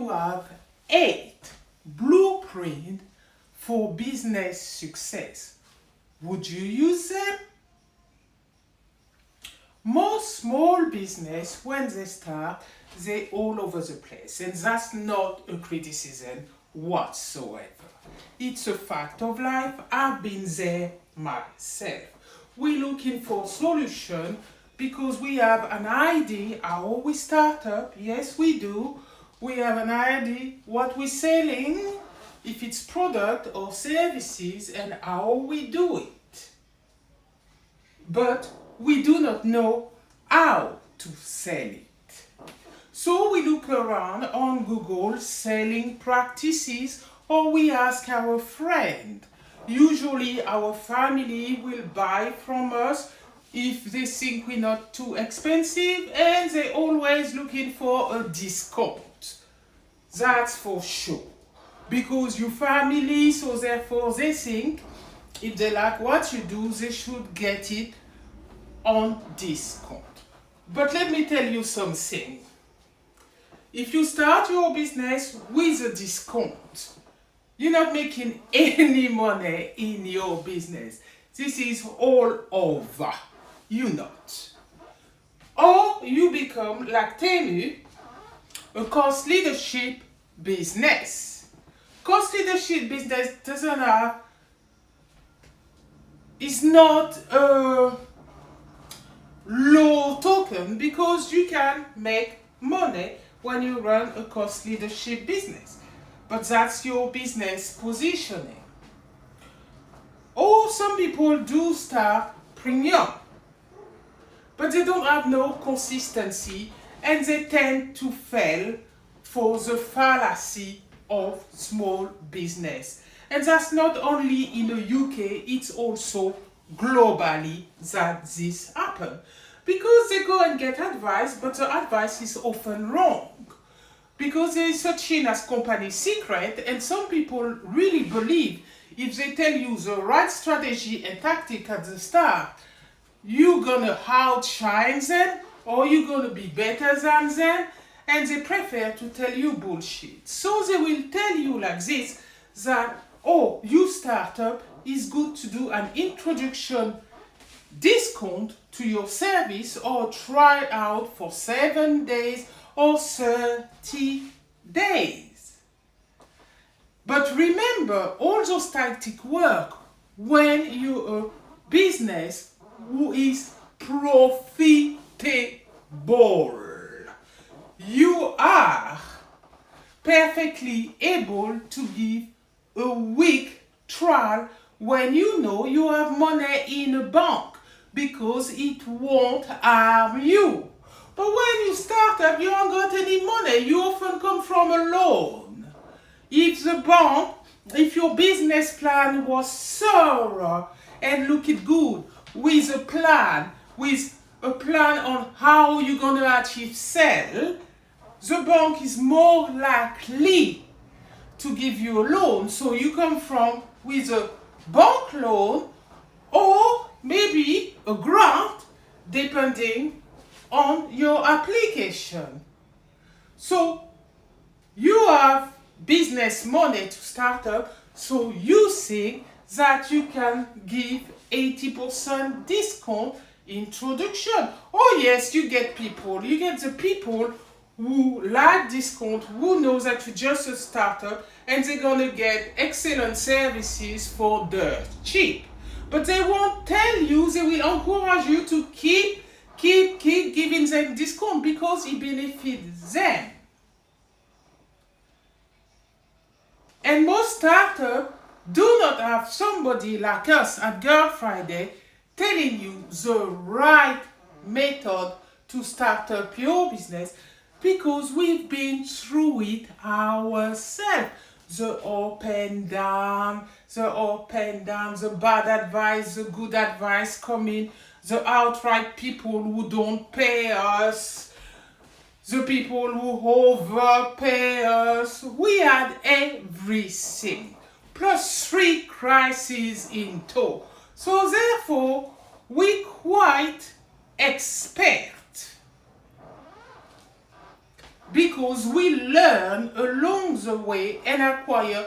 you have 8 blueprints for business success, would you use them? Most small business, when they start, they're all over the place, and that's not a criticism whatsoever. It's a fact of life. I've been there myself. We're looking for solution because we have an idea how we start up. Yes, we do. We have an idea what we're selling, if it's product or services, and how we do it. But we do not know how to sell it. So we look around on Google selling practices, or we ask our friend. Usually our family will buy from us if they think we're not too expensive, and they're always looking for a discount. That's for sure. Because your family, so therefore they think if they like what you do, they should get it on discount. But let me tell you something. If you start your business with a discount, you're not making any money in your business. This is all over. You're not. Or you become, like Temu, a cost leadership business. Cost leadership business doesn't have, is not a low token, because you can make money when you run a cost leadership business. But that's your business positioning. Or some people do start premium, but they don't have no consistency, and they tend to fail for the fallacy of small business. And that's not only in the UK, it's also globally that this happens. Because they go and get advice, but the advice is often wrong. Because there is such thing as company secret, and some people really believe if they tell you the right strategy and tactic at the start, you're gonna outshine them, or you're gonna be better than them, and they prefer to tell you bullshit. So they will tell you like this, that, oh, you startup, it's good to do an introduction discount to your service, or try out for 7 days or 30 days. But remember, all those tactics work when you're a business who is profitable. You are perfectly able to give a week trial when you know you have money in a bank, because it won't harm you. But when you start up, you haven't got any money. You often come from a loan. If your business plan was thorough and looked good, with a plan on how you're going to achieve sale, the bank is more likely to give you a loan. So you come from with a bank loan, or maybe a grant, depending on your application. So you have business money to start up, so you think that you can give 80% discount introduction. Oh yes, you get the people who like discount, who know that you're just a startup, and they're gonna get excellent services for dirt cheap. But they won't tell you, they will encourage you to keep giving them discount, because it benefits them. And most startups do not have somebody like us at Girl Friday telling you the right method to start up your business, because we've been through it ourselves. The up and down, the bad advice, the good advice coming, the outright people who don't pay us, the people who overpay us. We had everything, plus 3 crises in tow. So therefore, we quite expert. because we learn along the way and acquire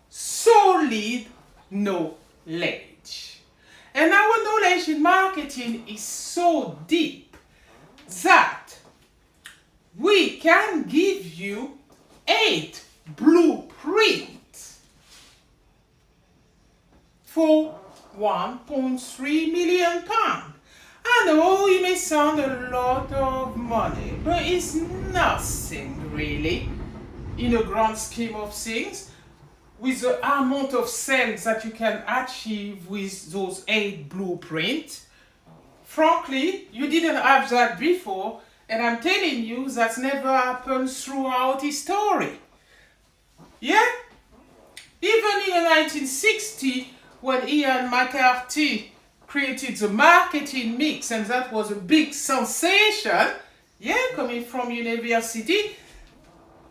solid knowledge. And our knowledge in marketing is so deep that we can give you 8 blueprints for £1.3 million. I know it may sound a lot of money, but it's nothing really in a grand scheme of things. With the amount of sales that you can achieve with those 8 blueprints, frankly, you didn't have that before, and I'm telling you that's never happened throughout history. Yeah? Even in 1960, when Ian McCarthy created the marketing mix, and that was a big sensation, yeah, coming from university,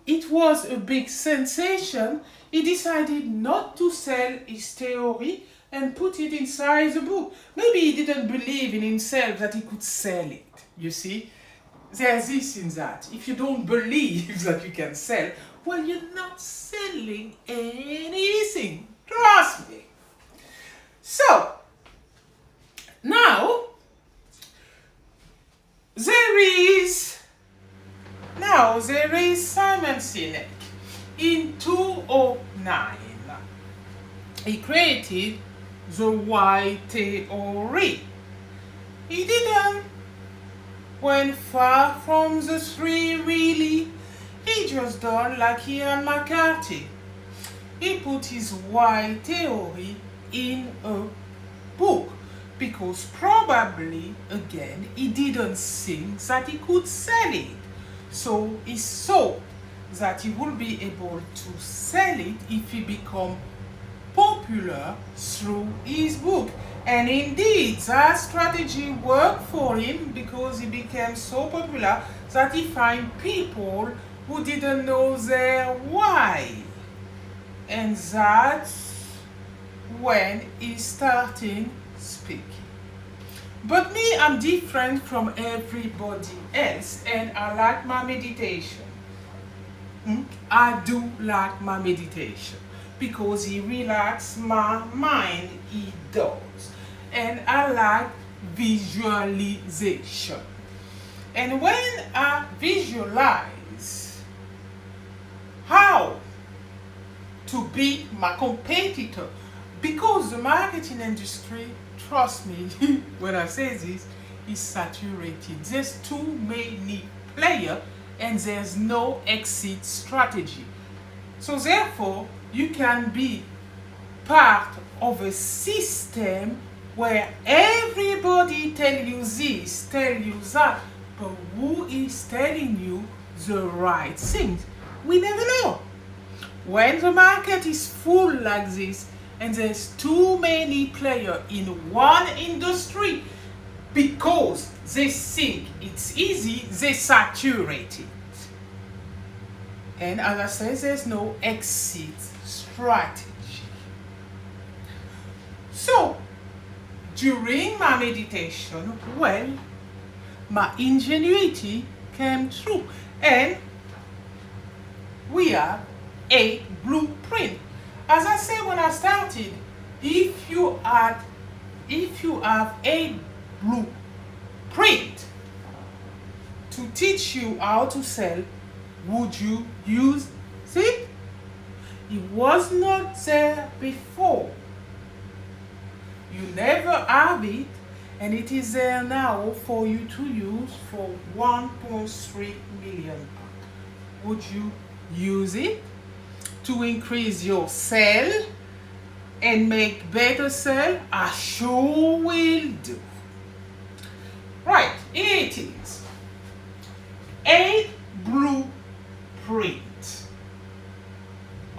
it was a big sensation. He decided not to sell his theory and put it inside the book. Maybe he didn't believe in himself that he could sell it, you see. There's this in that. If you don't believe that you can sell, well, you're not selling anything. Trust me. So, now, there is Simon Sinek. In 2009, he created the why theory. He didn't went far from the 3 really. He just done like Ian McCarthy. He put his why theory in a book because probably, again, he didn't think that he could sell it. So he saw that he will be able to sell it if he become popular through his book. And indeed, that strategy worked for him because he became so popular that he found people who didn't know their why. And that's when he started speaking. But me, I'm different from everybody else, and I like my meditation. I do like my meditation because it relaxes my mind, it does. And I like visualization. And when I visualize how to beat my competitor, because the marketing industry, trust me when I say this, is saturated. There's too many players and there's no exit strategy. So therefore, you can be part of a system where everybody tell you this, tell you that, but who is telling you the right things? We never know. When the market is full like this and there's too many players in one industry, because they think it's easy, they saturate it. And as I said, there's no exit strategy. So, during my meditation, well, my ingenuity came through. And we have 8 blueprints. As I said when I started, if you have 8 blueprint to teach you how to sell, would you use it? It was not there before. You never have it, and it is there now for you to use for 1.3 million. Would you use it to increase your sale and make better sale? I sure will do. Right, here it is. 8 blueprint.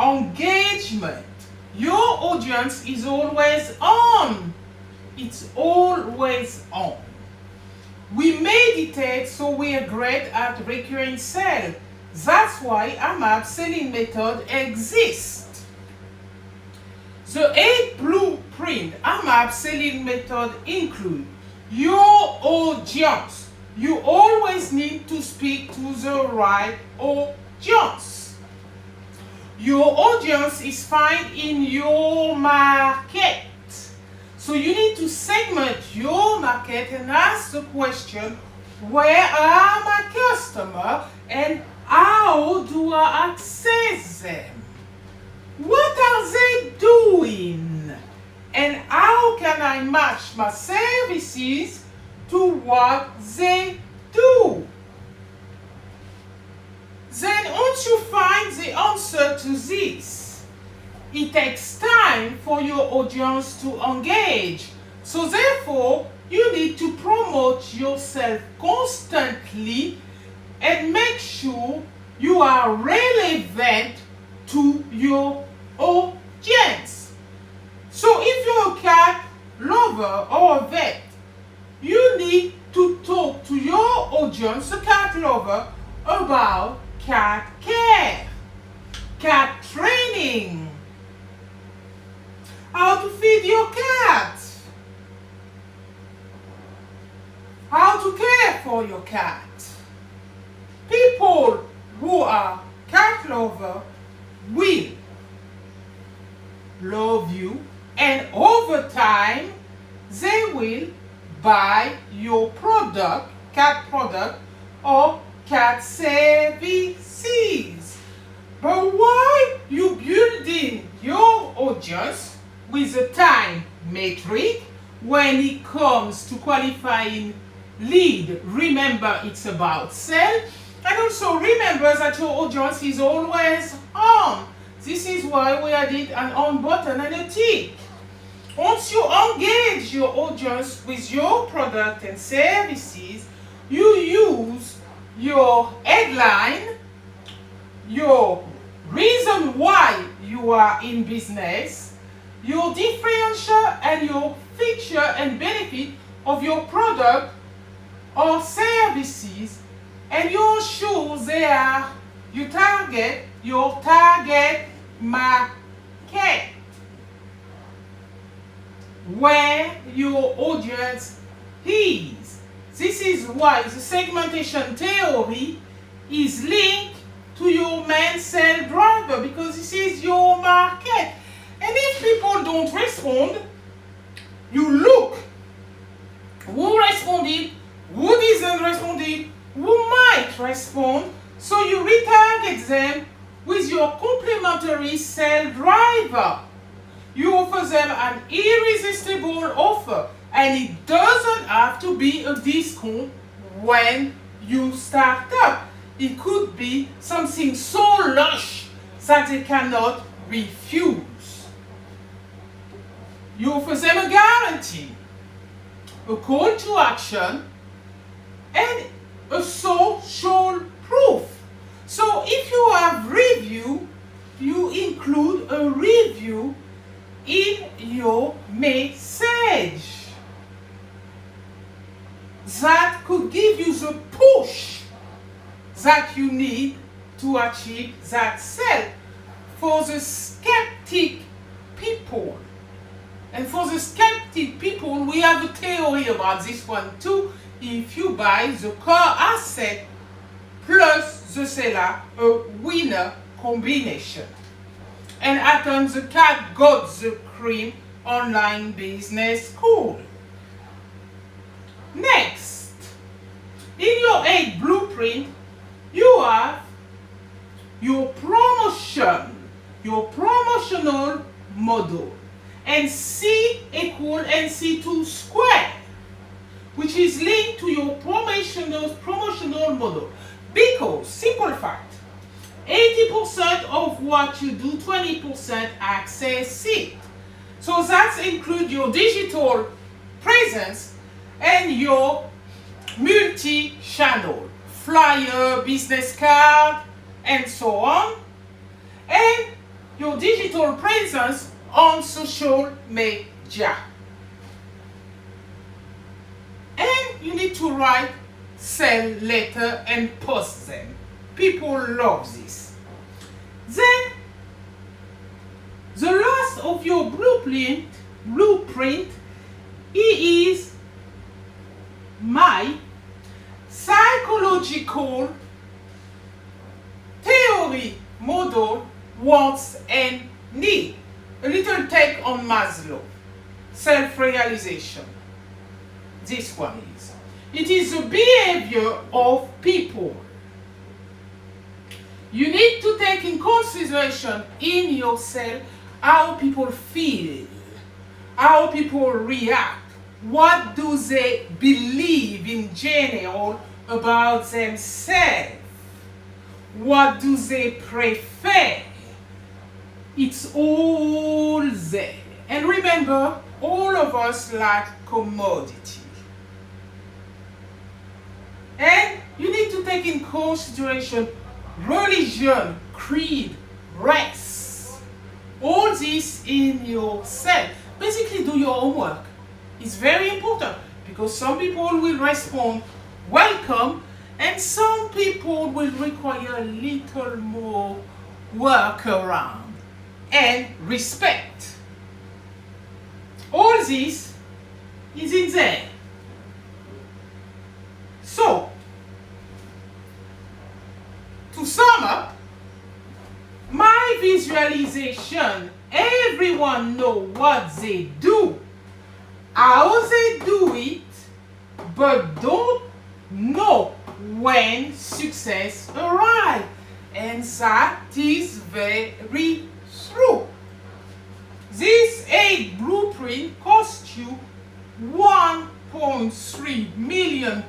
Engagement. Your audience is always on. It's always on. We meditate, so we are great at recurring sale. That's why Amable Selling Method exists. The 8 blueprint Amable Selling Method include your audience. you always need to speak to the right audience. Your audience is found in your market. So you need to segment your market and ask the question, where are my customers and how do I access them? What are they doing? And how can I match my services to what they do? Then once you find the answer to this, it takes time for your audience to engage. So therefore, you need to promote yourself constantly and make sure you are relevant to your audience. So if you're a cat lover or a vet, you need to talk to your audience, a cat lover, about cat care, cat training, how to feed your cat, how to care for your cat. People who are cat lover will love you, and over time they will buy your product, cat product or cat services. But why you building your audience with a time metric when it comes to qualifying lead? Remember, it's about sell, and also remember that your audience is always on. This is why we added an on button and a tick. Once you engage your audience with your product and services, you use your headline, your reason why you are in business, your differential and your feature and benefit of your product or services, and you ensure they are your target market, where your audience is. This is why the segmentation theory is linked to your main sales driver, because this is your market. And if people don't respond, you look who responded, who didn't respond, who might respond, so you retarget them with your complementary sales driver. You offer them an irresistible offer, and it doesn't have to be a discount when you start up. It could be something so lush that they cannot refuse. You offer them a guarantee, a call to action, and a social proof. So if you have review, you include a review in your message. That could give you the push that you need to achieve that sale. For the skeptic people, and for the skeptic people, we have a theory about this one too. If you buy the core asset plus the seller, a winner combination. And Atom the Cat got the cream online business school. Next, in your 8 blueprint, you have your promotion, your promotional model, and C equal NC2 square, which is linked to your promotional model. Because, simple fact, 80% of what you do, 20% access it. So that includes your digital presence and your multi-channel, flyer, business card, and so on, and your digital presence on social media. And you need to write sell letter and post them. People love this. Then the last of your blueprint is my psychological theory, model, wants and need. A little take on Maslow. Self-realization. This one is. It is the behavior of people. You need to take in consideration in yourself how people feel, how people react, what do they believe in general about themselves, what do they prefer. It's all there. And remember, all of us like commodity. And you need to take in consideration religion, creed, race. All this in yourself. Basically do your homework. It's very important because some people will respond welcome and some people will require a little more work around and respect. All this is in there. So, to sum up, my visualization, everyone know what they do, how they do it, but don't know when success arrives. And that is very true. This 8 blueprint cost you £1.3 million,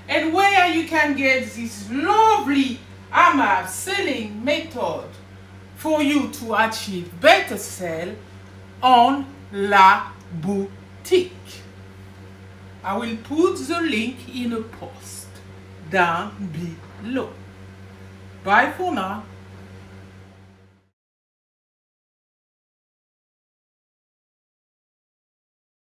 and where you can get this lovely Amable Selling Method for you to achieve better sale on La Boutique. I will put the link in a post down below. Bye for now.